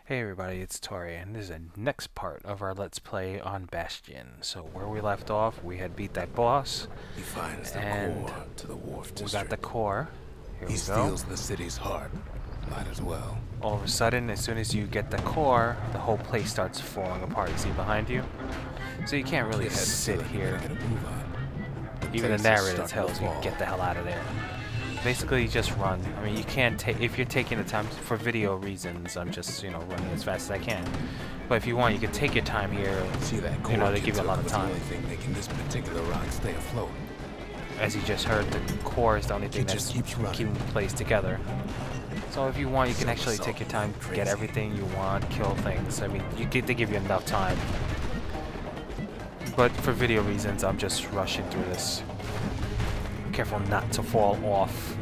Hey everybody, it's Toray, and this is the next part of our Let's Play on Bastion. So where we left off, we had beat that boss, He finds the and core to the wharf we got district. the core. Here He we go. steals the city's heart. Might as well. All of a sudden, as soon as you get the core, the whole place starts falling apart. You see behind you? So you can't really Kid had to sit kill it, here. gotta get a move on. Even the place is narrator starting to tells you, fall. get the hell out of there. Basically, just run. I mean, you can't take, if you're taking the time for video reasons, I'm just, running as fast as I can. But if you want, you can take your time here. See that core They give you a lot of time. was the only thing making this particular rock stay afloat. As you just heard, the core is the only thing It that's just keeps running. keeping the place together. So if you want, you can actually take your time, get everything you want, kill things. I mean, they give you enough time. But for video reasons, I'm just rushing through this. Careful not to fall off.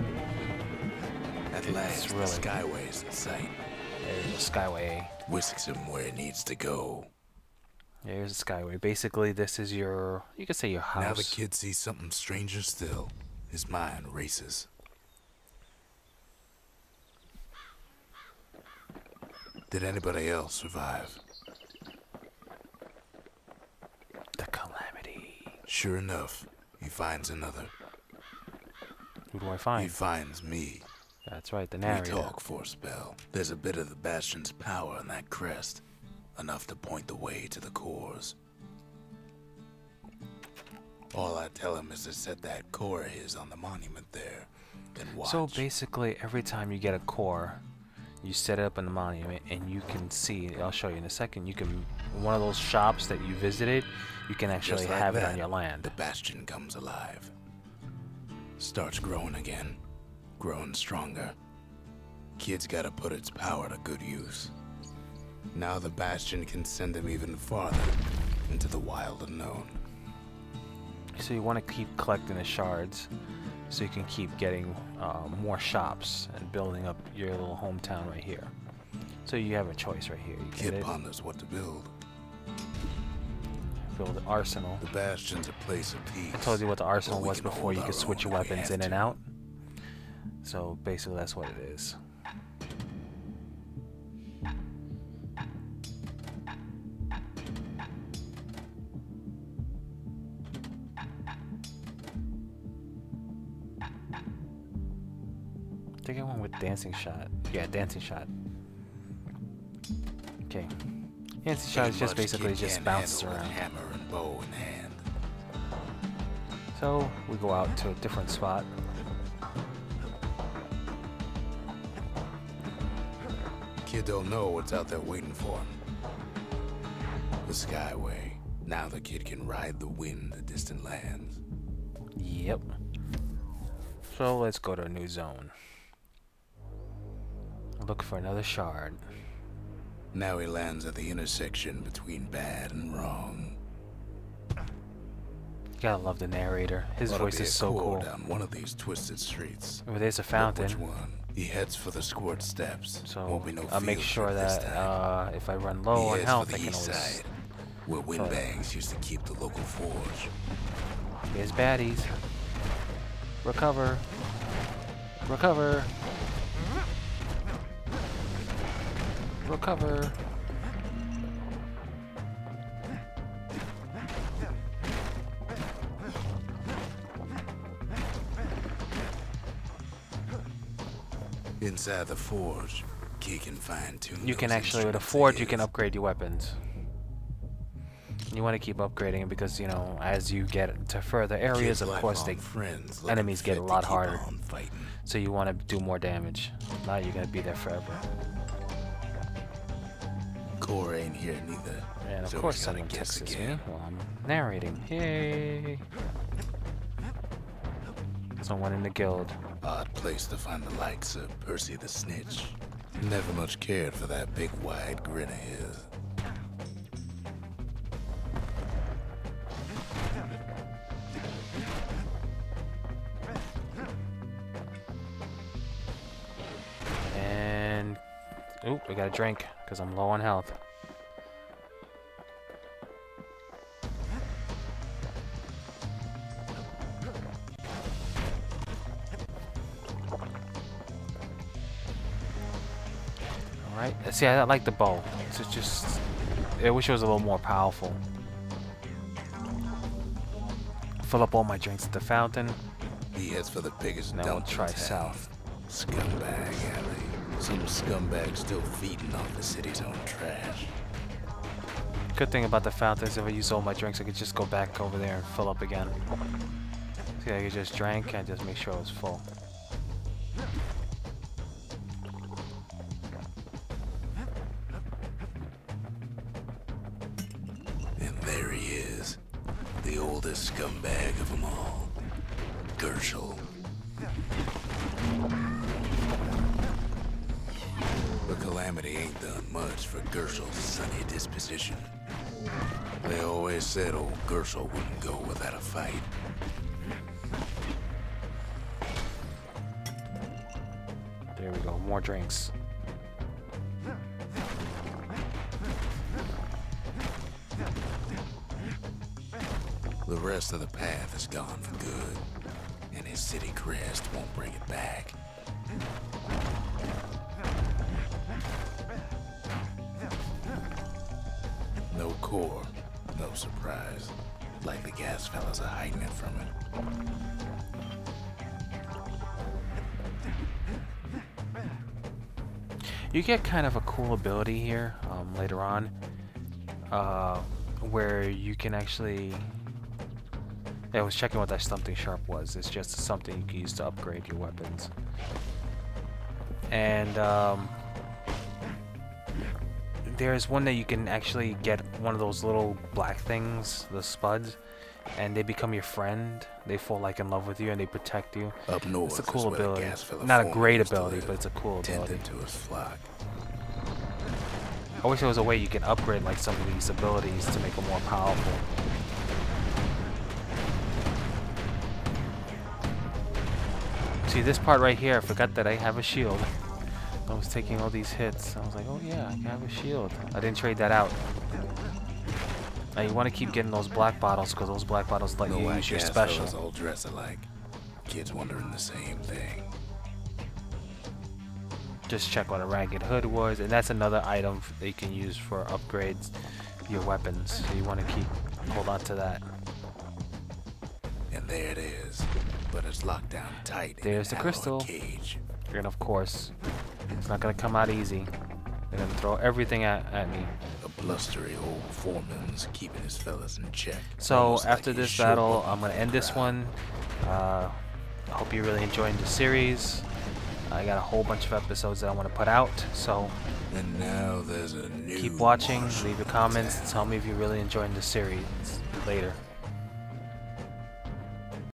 At It's last, the really- skyway's in sight. There's the Skyway. Whisks him where he needs to go. Here's the Skyway. Basically, this is your, you could say your house. Now the kid sees something stranger still. His mind races. Did anybody else survive? The Calamity. Sure enough, he finds another. Who do I He find? finds me. That's right, the We narrator. talk for a spell. There's a bit of the Bastion's power in that crest. Enough to point the way to the cores. All I tell him is to set that core of his on the monument there. Then watch. So basically, every time you get a core, you set it up in the monument, and you can see. I'll show you in a second. You can one of those shops that you visited. You can actually Just like have it that, on your land. the Bastion comes alive. Starts growing again. Growing stronger. Kid's gotta put its power to good use. Now the Bastion can send him even farther into the wild unknown. So you want to keep collecting the shards, so you can keep getting more shops and building up your little hometown right here. So you have a choice right here. You get Kid it. ponders what to build. Build an arsenal. The Bastion's a place of peace. I told you what the arsenal but we was can before. hold You our could switch own your if we weapons have in and to. out. So basically, that's what it is. I think I went with dancing shot. Yeah, dancing shot. Okay. Dancing shot is just basically just bounces around. Hammer and bow in hand. So we go out to a different spot. Kid don't know what's out there waiting for him. The Skyway. Now the kid can ride the wind to distant lands. Yep. So let's go to a new zone. Look for another shard. Now he lands at the intersection between bad and wrong. You gotta love the narrator. His Ought to voice be is a so core cool. down one of these twisted streets. Oh, there's a But fountain. which one? He heads for the squirt steps. So Won't be no I'll make field sure trip this that time. if I run He low on heads health, for I the can east always. side, where windbags used to keep the local forge. Here's baddies. Recover. Recover. Recover. Inside the forge, Key can fine-tune You can those actually, with a instruments forge, of you can his. upgrade your weapons. You want to keep upgrading it because, as you get to further areas, Kid's of course, lifelong friends looking enemies get fit a to lot keep harder. on fighting. So you want to do more damage. Now you're going to be there forever. Core ain't here neither. And of so course he's gotta someone guess texts again. me while I'm narrating. Yay! Someone in the guild. Odd place to find the likes of Percy the Snitch. Never much cared for that big wide grin of his. And... Oop, I got a drink because I'm low on health. See, I like the bow. It's just, I wish it was a little more powerful. Fill up all my drinks at the fountain. He heads for the biggest Now dump we'll try in town. south. Scumbag alley. Some scumbag still feeding off the city's own trash. Good thing about the fountain is if I use all my drinks, I could just go back over there and fill up again. See, I just drank and just make sure it was full. And there he is. The oldest scumbag of them all. Gershel. But Calamity ain't done much for Gershel's sunny disposition. They always said old Gershel wouldn't go without a fight. There we go, more drinks. The rest of the path is gone for good, and his city crest won't bring it back. No core, no surprise. Like the gas fellas are hiding it from it. You get kind of a cool ability here later on, where you can actually. Yeah, I was checking what that something sharp was. It's just something you can use to upgrade your weapons. And there's one that you can actually get one of those little black things, the spuds, and they become your friend. They fall like in love with you and they protect you. Up north, it's a cool is where the ability. gas fella Not a foreman great used to ability, live, but it's a cool ability. tended to his flock. I wish there was a way you can upgrade like some of these abilities to make them more powerful. See this part right here, I forgot that I have a shield. I was taking all these hits. I was like, oh yeah, I have a shield. I didn't trade that out. Now you want to keep getting those black bottles because those black bottles let you use your special. All dress alike. Kids wondering the same thing. Just check what a ragged hood was, and that's another item that you can use for upgrades your weapons. So you want to hold on to that. And there it is. But it's locked down tight. There's the crystal. Cage. And of course, it's not gonna come out easy. They're gonna throw everything at me. A blustery old foreman's keeping his fellas in check. So Almost after like this he's sure battle, welcome I'm gonna for end the this crowd. one. I hope you're really enjoying the series. I got a whole bunch of episodes that I want to put out. So And now there's a new keep watching. marshal Leave your in comments. town. Tell me if you're really enjoying the series. Later.